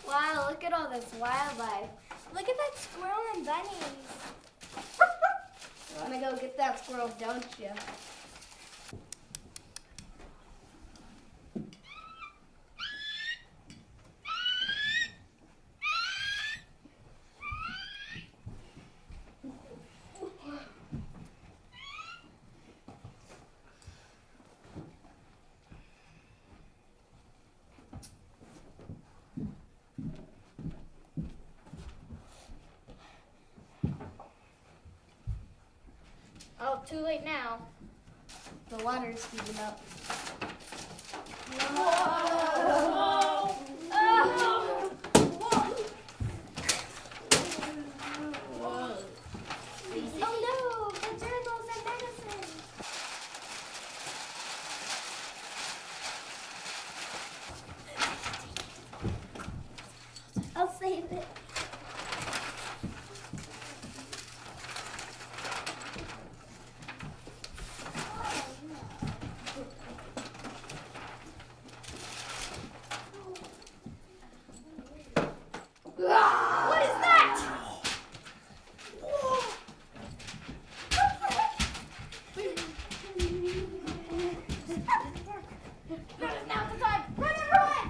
Wow, look at all this wildlife. Look at that squirrel and bunnies. Want to go get that squirrel, don't you? Oh, too late now. The water's speeding up. Whoa! Oh no, the journals and medicine. I'll save it. What is that? Now's the time. Run, everyone!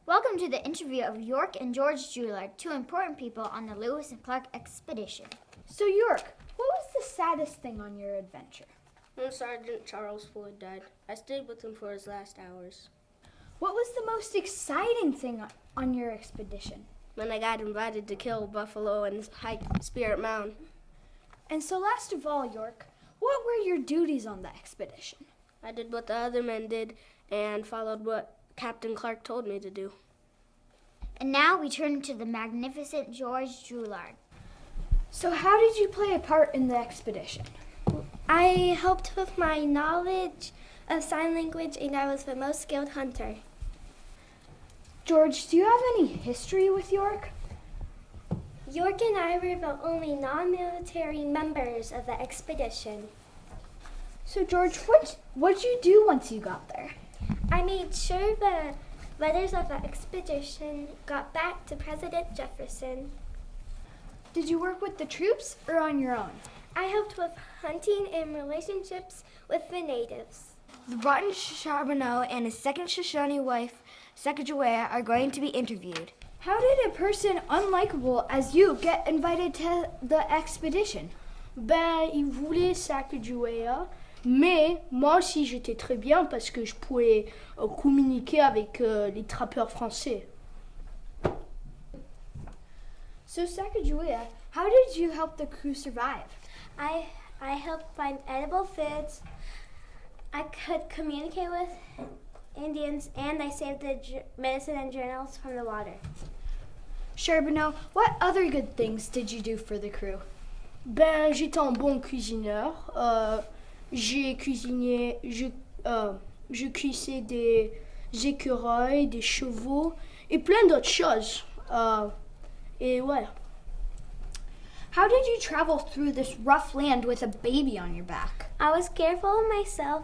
Welcome to the interview of York and George Drouillard, two important people on the Lewis and Clark expedition. So York, what was the saddest thing on your adventure? When Sergeant Charles Floyd died, I stayed with him for his last hours. What was the most exciting thing on your expedition? When I got invited to kill buffalo and hike Spirit Mountain. And so last of all, York, what were your duties on the expedition? I did what the other men did and followed what Captain Clark told me to do. And now we turn to the magnificent George Drouillard. So how did you play a part in the expedition? I helped with my knowledge of sign language, and I was the most skilled hunter. George, do you have any history with York? York and I were the only non-military members of the expedition. So George, what'd you do once you got there? I made sure the letters of the expedition got back to President Jefferson. Did you work with the troops or on your own? I helped with hunting and relationships with the natives. The Broughton Charbonneau and his second Shoshone wife, Sacagawea, are going to be interviewed. How did a person unlikable as you get invited to the expedition? Ben, il voulait Sacagawea, mais moi aussi j'étais très bien parce que je pouvais communiquer avec les trappeurs français. So Sacagawea, how did you help the crew survive? I helped find edible foods. I could communicate with Indians, and I saved the medicine and journals from the water. Charbonneau, what other good things did you do for the crew? Ben, j'étais un bon cuisineur. J'ai cuisiné, je cuisais des écureuils, des chevaux et plein d'autres choses. Et ouais. How did you travel through this rough land with a baby on your back? I was careful of myself.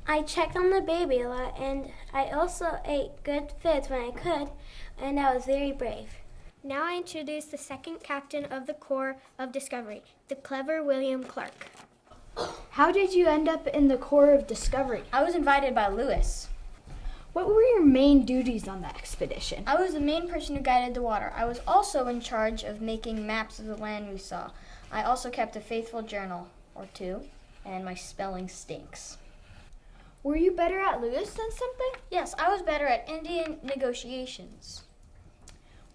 I checked on the baby a lot, and I also ate good foods when I could, and I was very brave. Now I introduce the second captain of the Corps of Discovery, the clever William Clark. How did you end up in the Corps of Discovery? I was invited by Lewis. What were your main duties on the expedition? I was the main person who guided the water. I was also in charge of making maps of the land we saw. I also kept a faithful journal or two, and my spelling stinks. Were you better at Lewis than something? Yes, I was better at Indian negotiations.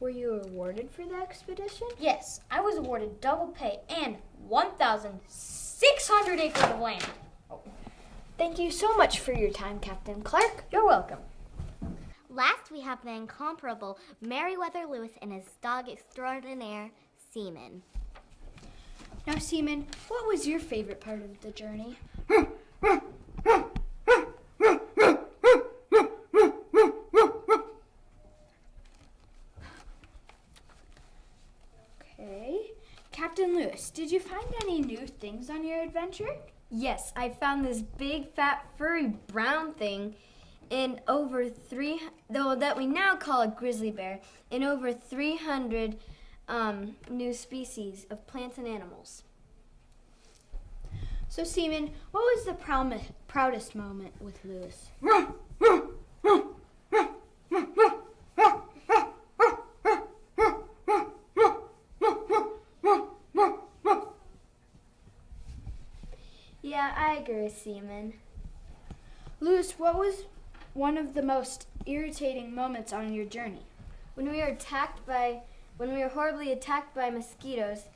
Were you awarded for the expedition? Yes, I was awarded double pay and 1,600 acres of land. Thank you so much for your time, Captain Clark. You're welcome. Last, we have the incomparable Meriwether Lewis and his dog extraordinaire, Seaman. Now, Seaman, what was your favorite part of the journey? Okay. Captain Lewis, did you find any new things on your adventure? Yes, I found this big, fat, furry brown thing in that we now call a grizzly bear, in over 300 new species of plants and animals. So, Seaman, what was the proudest moment with Lewis? Yeah, I agree with Seaman. Lewis, what was one of the most irritating moments on your journey? When we were horribly attacked by mosquitoes,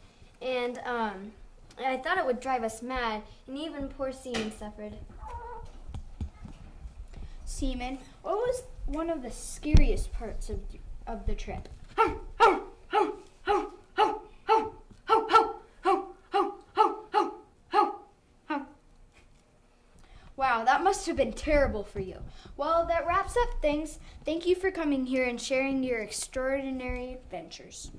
and I thought it would drive us mad, and even poor Seaman suffered. Seaman, what was one of the scariest parts of the trip? Wow, that must have been terrible for you. Well, that wraps up things. Thank you for coming here and sharing your extraordinary adventures.